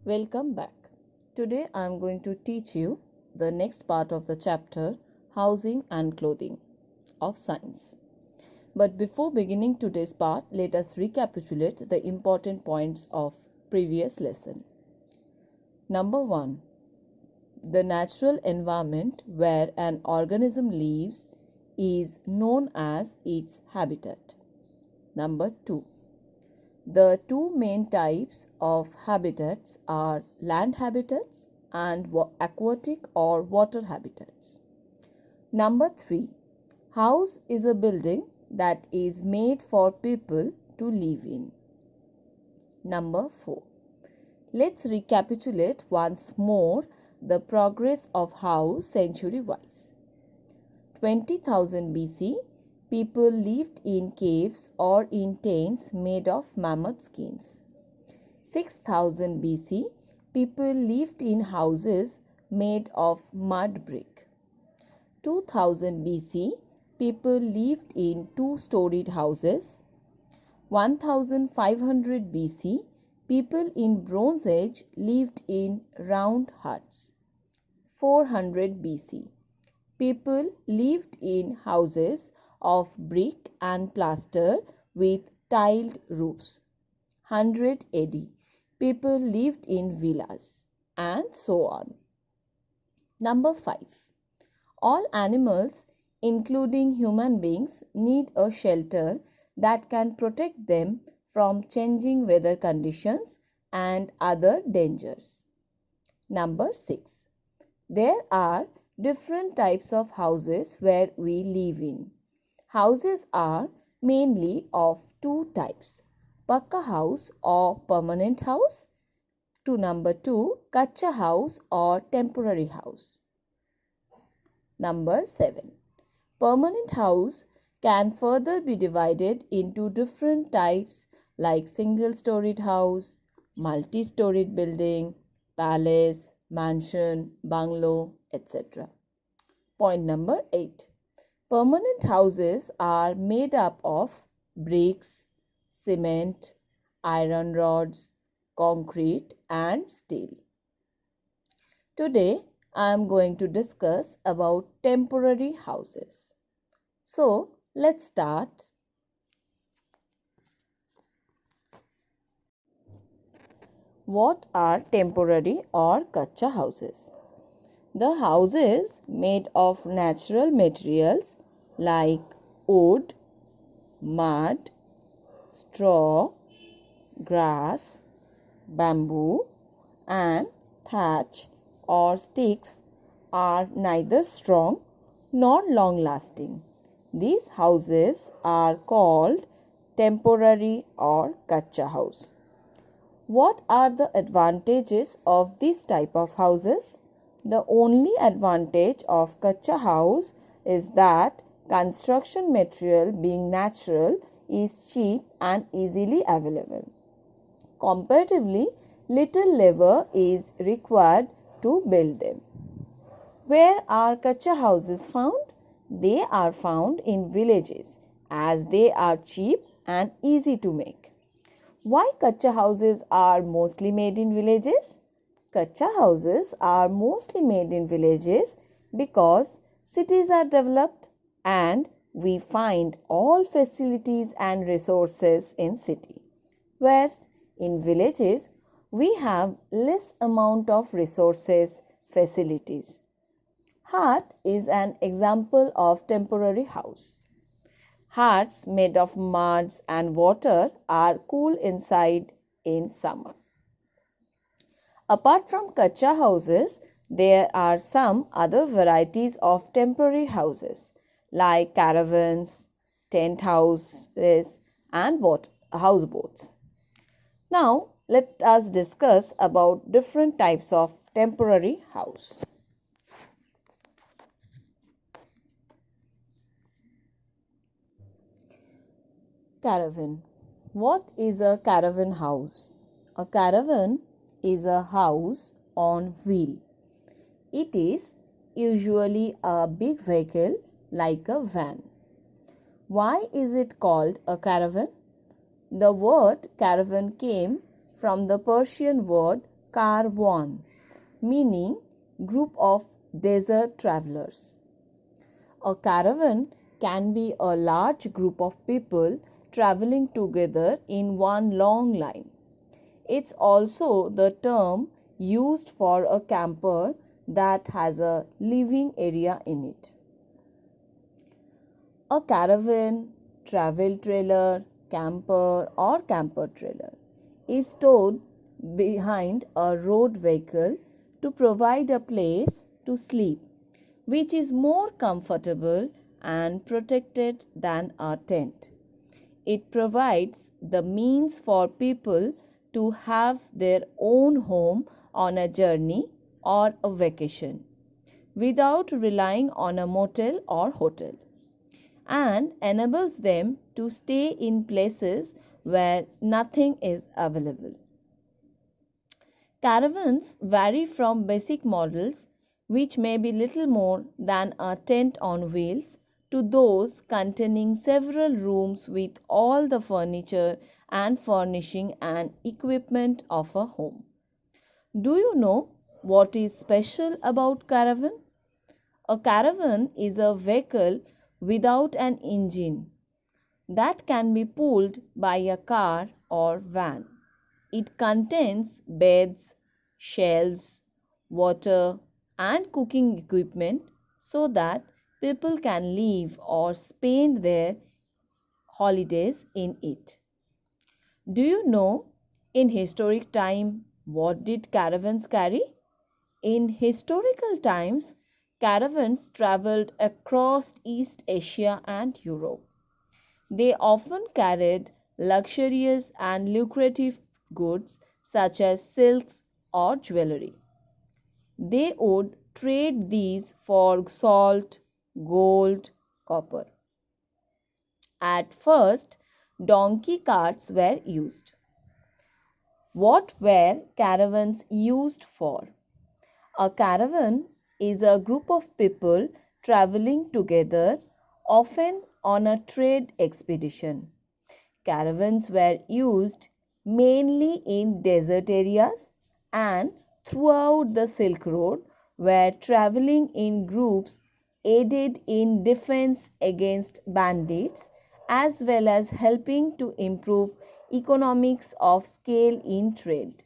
Welcome back. Today I am going to teach you the next part of the chapter Housing and Clothing of Science. But before beginning today's part, let us recapitulate the important points of previous lesson. Number 1. The natural environment where an organism lives is known as its habitat. Number 2. The two main types of habitats are land habitats and aquatic or water habitats. Number 3. House is a building that is made for people to live in. Number 4. Let's recapitulate once more the progress of house century-wise. 20,000 BC, people lived in caves or in tents made of mammoth skins. 6,000 BC, people lived in houses made of mud brick. 2000 BC, people lived in two-storied houses. 1500 BC, people in Bronze Age lived in round huts. 400 BC, people lived in houses of brick and plaster with tiled roofs. 100 AD, people lived in villas, and so on. Number 5. All animals, including human beings, need a shelter that can protect them from changing weather conditions and other dangers. Number 6. There are different types of houses where we live in. Houses are mainly of two types: Pakka house or permanent house. Number 2, Kacha house or temporary house. Number 7. Permanent house can further be divided into different types like single-storied house, multi-storied building, palace, mansion, bungalow, etc. Point number 8. Permanent houses are made up of bricks, cement, iron rods, concrete and steel. Today I am going to discuss about temporary houses. So let's start. What are temporary or kacha houses? The houses made of natural materials like wood, mud, straw, grass, bamboo and thatch or sticks are neither strong nor long lasting. These houses are called temporary or kacha house. What are the advantages of this type of houses? The only advantage of kacha house is that construction material, being natural, is cheap and easily available. Comparatively, little labor is required to build them. Where are kacha houses found? They are found in villages as they are cheap and easy to make. Why kacha houses are mostly made in villages? Kacha houses are mostly made in villages because cities are developed and we find all facilities and resources in city. Whereas in villages we have less amount of resources, facilities. Hut is an example of temporary house. Huts made of muds and water are cool inside in summer. Apart from kacha houses, there are some other varieties of temporary houses like caravans, tent houses and houseboats. Now, let us discuss about different types of temporary house. Caravan. What is a caravan house? A caravan is a house on wheel. It is usually a big vehicle like a van. Why is it called a caravan? The word caravan came from the Persian word caravan, meaning group of desert travelers. A caravan can be a large group of people traveling together in one long line. It's also the term used for a camper that has a living area in it. A caravan, travel trailer, camper or camper trailer is stored behind a road vehicle to provide a place to sleep, which is more comfortable and protected than a tent. It provides the means for people to have their own home on a journey or a vacation without relying on a motel or hotel, and enables them to stay in places where nothing is available. Caravans vary from basic models, which may be little more than a tent on wheels, to those containing several rooms with all the furniture and furnishing and equipment of a home. Do you know what is special about caravan? A caravan is a vehicle without an engine that can be pulled by a car or van. It contains beds, shelves, water, and cooking equipment so that people can live or spend their holidays in it. Do you know in historic time what did caravans carry? In historical times, caravans traveled across East Asia and Europe. They often carried luxurious and lucrative goods such as silks or jewelry. They would trade these for salt, gold, copper. At first, donkey carts were used. What were caravans used for? A caravan is a group of people traveling together, often on a trade expedition. Caravans were used mainly in desert areas and throughout the Silk Road, where traveling in groups aided in defense against bandits as well as helping to improve economics of scale in trade.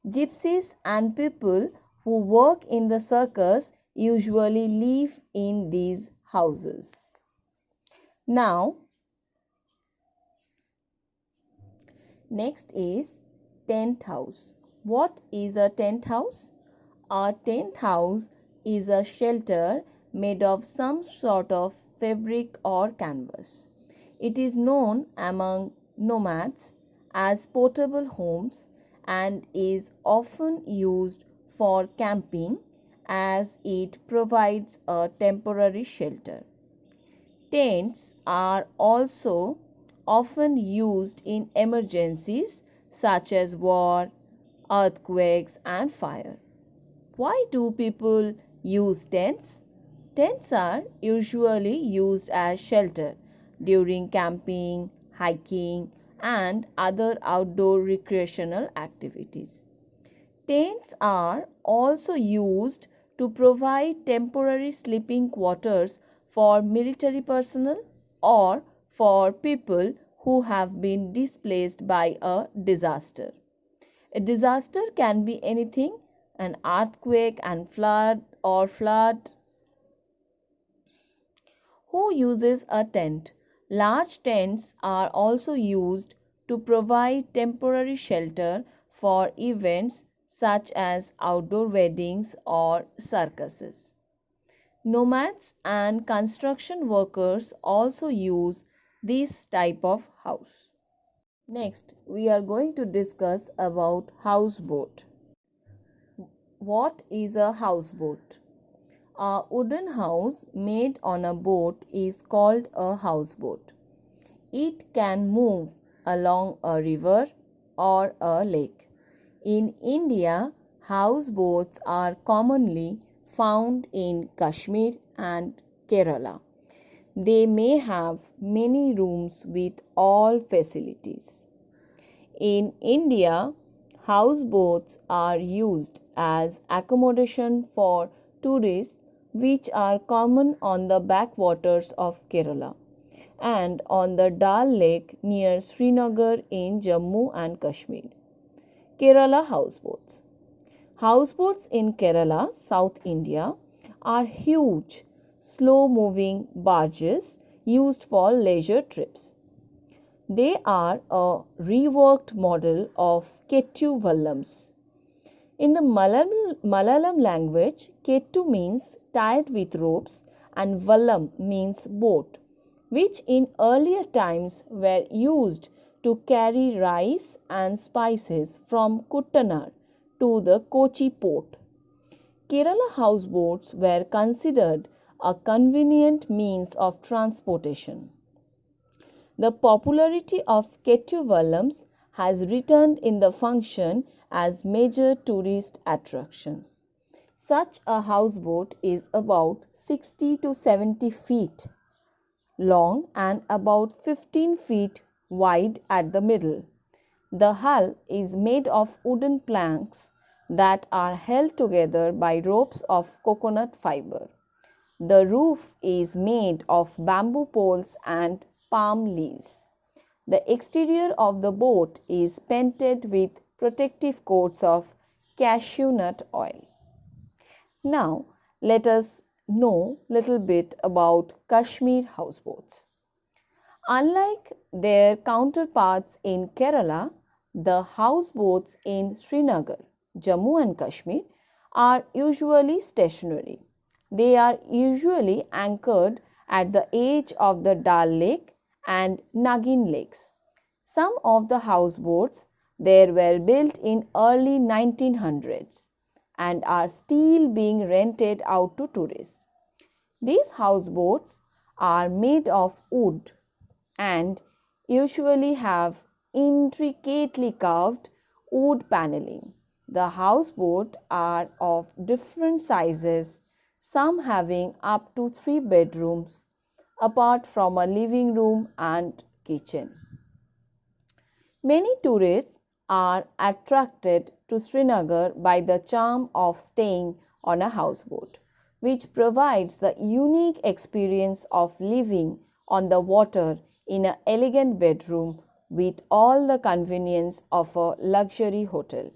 Gypsies and people who work in the circus usually live in these houses. Now, next is tent house. What is a tent house? A tent house is a shelter made of some sort of fabric or canvas. It is known among nomads as portable homes and is often used for camping as it provides a temporary shelter. Tents are also often used in emergencies such as war, earthquakes, and fire. Why do people use tents? Tents are usually used as shelter during camping, hiking, and other outdoor recreational activities. Tents are also used to provide temporary sleeping quarters for military personnel or for people who have been displaced by a disaster. A disaster can be anything: an earthquake and flood or flood. Who uses a tent? Large tents are also used to provide temporary shelter for events such as outdoor weddings or circuses. Nomads and construction workers also use this type of house. Next, we are going to discuss about houseboat. What is a houseboat? A wooden house made on a boat is called a houseboat. It can move along a river or a lake. In India, houseboats are commonly found in Kashmir and Kerala. They may have many rooms with all facilities. In India, Houseboats are used as accommodation for tourists, which are common on the backwaters of Kerala and on the Dal Lake near Srinagar in Jammu and Kashmir. Kerala houseboats. Houseboats in Kerala, South India, are huge, slow moving barges used for leisure trips. They are a reworked model of Kettu Vallams. In the Malayalam language, Kettu means tied with ropes and Vallam means boat, which in earlier times were used to carry rice and spices from Kuttanad to the Kochi port. Kerala houseboats were considered a convenient means of transportation. The popularity of Kettu Vallams has returned in the function as major tourist attractions. Such a houseboat is about 60 to 70 feet long and about 15 feet wide at the middle. The hull is made of wooden planks that are held together by ropes of coconut fiber. The roof is made of bamboo poles and palm leaves. The exterior of the boat is painted with protective coats of cashew nut oil. Now, let us know little bit about Kashmir houseboats. Unlike their counterparts in Kerala, the houseboats in Srinagar, Jammu and Kashmir are usually stationary. They are usually anchored at the edge of the Dal Lake and Nagin lakes. Some of the houseboats there were built in early 1900s and are still being rented out to tourists. These houseboats are made of wood and usually have intricately carved wood paneling. The houseboats are of different sizes, some having up to 3 bedrooms, apart from a living room and kitchen. Many tourists are attracted to Srinagar by the charm of staying on a houseboat, which provides the unique experience of living on the water in an elegant bedroom with all the convenience of a luxury hotel.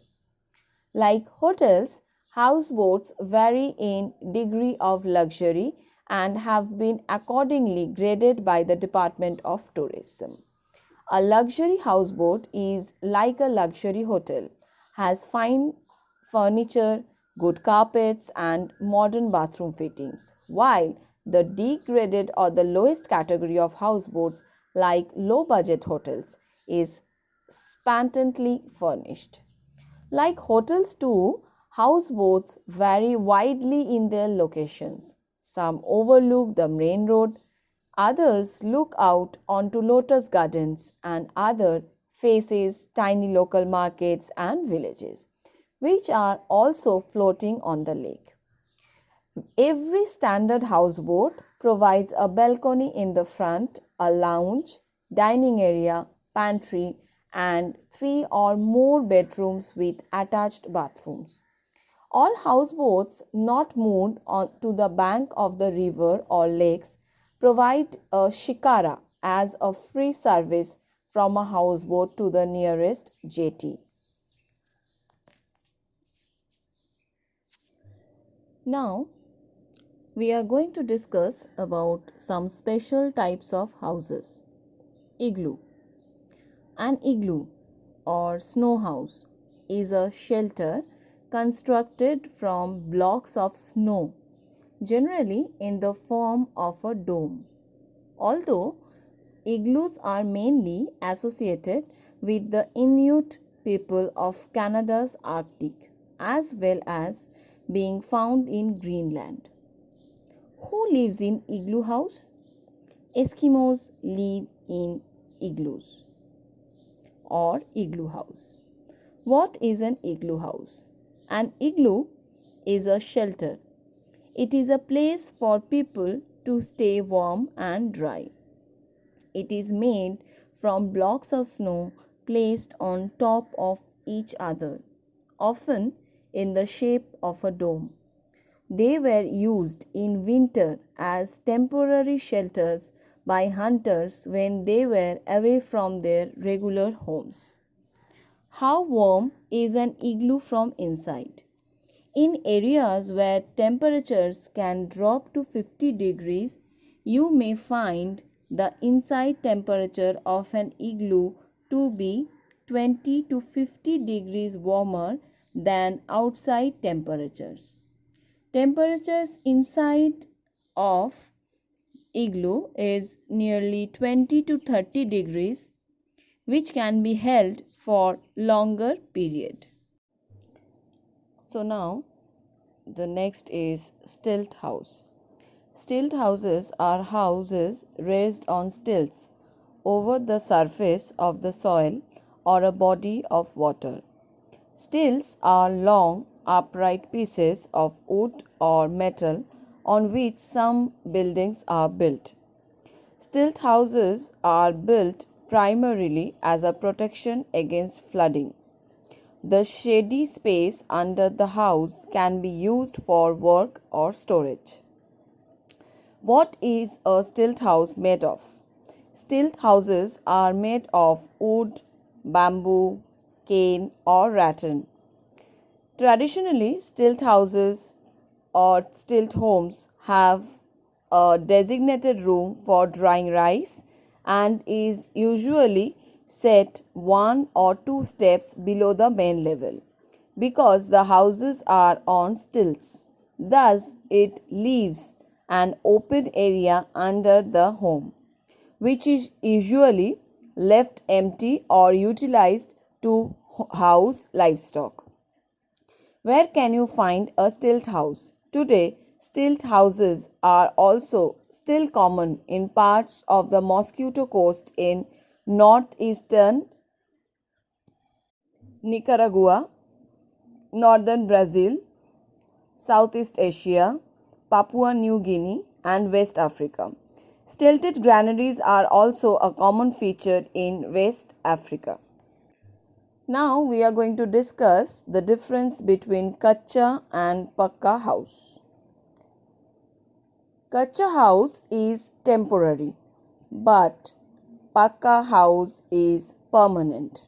Like hotels, houseboats vary in degree of luxury and have been accordingly graded by the Department of Tourism. A luxury houseboat is like a luxury hotel, has fine furniture, good carpets, and modern bathroom fittings, while the degraded or the lowest category of houseboats, like low budget hotels, is sparingly furnished. Like hotels too, houseboats vary widely in their locations. Some overlook the main road, others look out onto lotus gardens, and other faces tiny local markets and villages, which are also floating on the lake. Every standard houseboat provides a balcony in the front, a lounge, dining area, pantry, and 3 or more bedrooms with attached bathrooms. All houseboats not moored to the bank of the river or lakes provide a shikara as a free service from a houseboat to the nearest jetty. Now, we are going to discuss about some special types of houses. Igloo. An igloo or snow house is a shelter constructed from blocks of snow, generally in the form of a dome. Although igloos are mainly associated with the Inuit people of Canada's Arctic, as well as being found in Greenland. Who lives in igloo house? Eskimos live in igloos or igloo house. What is an igloo house? An igloo is a shelter. It is a place for people to stay warm and dry. It is made from blocks of snow placed on top of each other, often in the shape of a dome. They were used in winter as temporary shelters by hunters when they were away from their regular homes. How warm is an igloo from inside? In areas where temperatures can drop to 50 degrees, you may find the inside temperature of an igloo to be 20 to 50 degrees warmer than outside temperatures. Temperatures inside of igloo is nearly 20 to 30 degrees, which can be held for longer period. So now the next is stilt house. Stilt houses are houses raised on stilts over the surface of the soil or a body of water. Stilts are long, upright pieces of wood or metal on which some buildings are built. Stilt houses are built primarily as a protection against flooding. The shady space under the house can be used for work or storage. What is a stilt house made of? Stilt houses are made of wood, bamboo, cane, or rattan. Traditionally, stilt houses or stilt homes have a designated room for drying rice and is usually set one or two steps below the main level. Because the houses are on stilts, thus it leaves an open area under the home, which is usually left empty or utilized to house livestock. Where can you find a stilt house? Today, stilt houses are also still common in parts of the Mosquito Coast in northeastern Nicaragua, northern Brazil, Southeast Asia, Papua New Guinea, and West Africa. Stilted granaries are also a common feature in West Africa. Now we are going to discuss the difference between Kacha and Pakka house. Kacha house is temporary, but Pakka house is permanent.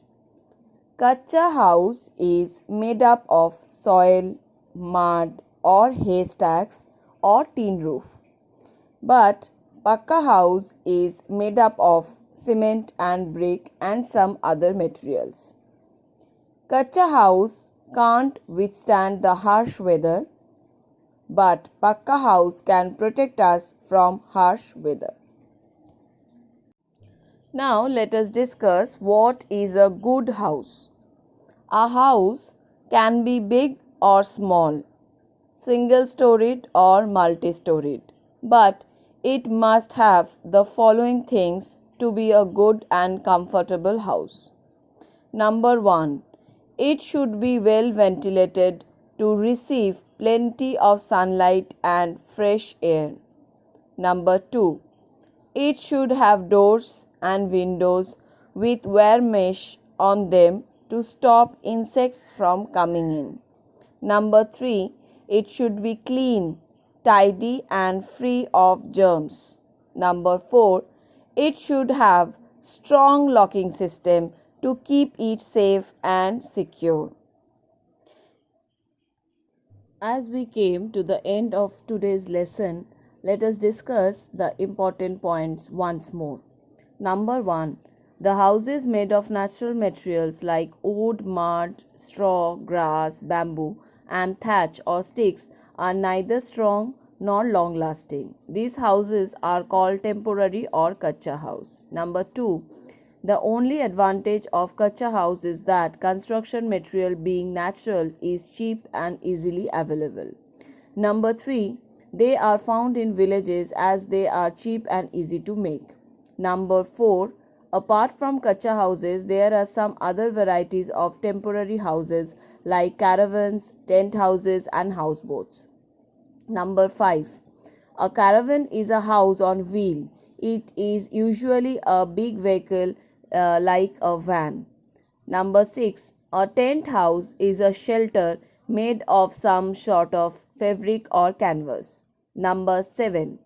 Kacha house is made up of soil, mud or haystacks or tin roof. But Pakka house is made up of cement and brick and some other materials. Kacha house can't withstand the harsh weather, but Pakka house can protect us from harsh weather. Now let us discuss what is a good house. A house can be big or small, single-storied or multi-storied, but it must have the following things to be a good and comfortable house. Number 1. It should be well ventilated to receive plenty of sunlight and fresh air. Number 2. It should have doors and windows with wire mesh on them to stop insects from coming in. Number 3. It should be clean, tidy and free of germs. Number 4. It should have strong locking system to keep it safe and secure. As we came to the end of today's lesson, let us discuss the important points once more. Number 1. The houses made of natural materials like wood, mud, straw, grass, bamboo, and thatch or sticks are neither strong nor long lasting. These houses are called temporary or kacha house. Number 2. The only advantage of kacha house is that construction material being natural is cheap and easily available. Number 3. They are found in villages as they are cheap and easy to make. Number 4. Apart from kacha houses, there are some other varieties of temporary houses like caravans, tent houses and houseboats. Number 5. A caravan is a house on wheel. It is usually a big vehicle like a van. Number 6. A tent house is a shelter made of some sort of fabric or canvas. Number 7.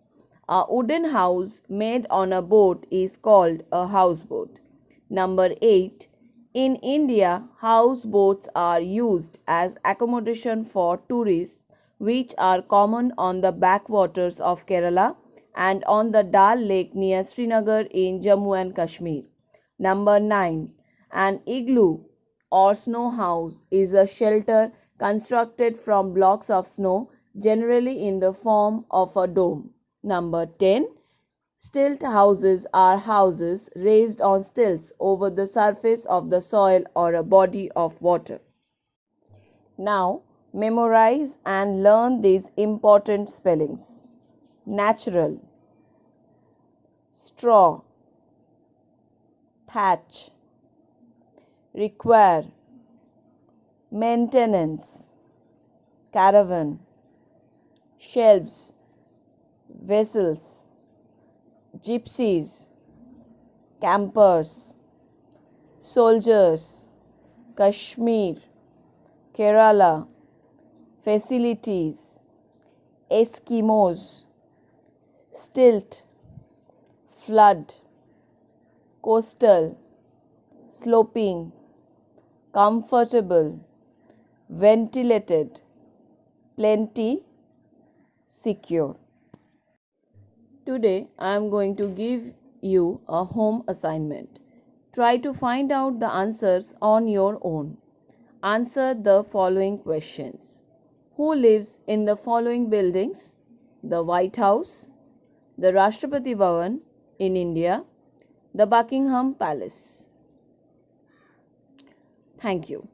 A wooden house made on a boat is called a houseboat. Number 8. In India, houseboats are used as accommodation for tourists, which are common on the backwaters of Kerala and on the Dal Lake near Srinagar in Jammu and Kashmir. Number 9. An igloo or snow house is a shelter constructed from blocks of snow, generally in the form of a dome. Number 10. Stilt houses are houses raised on stilts over the surface of the soil or a body of water. Now, memorize and learn these important spellings. Natural, straw, thatch, require, maintenance, caravan, shelves, vessels, gypsies, campers, soldiers, Kashmir, Kerala, facilities, Eskimos, stilt, flood, coastal, sloping, comfortable, ventilated, plenty, secure. Today I am going to give you a home assignment. Try to find out the answers on your own. Answer the following questions. Who lives in the following buildings? The White House, the Rashtrapati Bhavan in India, the Buckingham Palace. Thank you.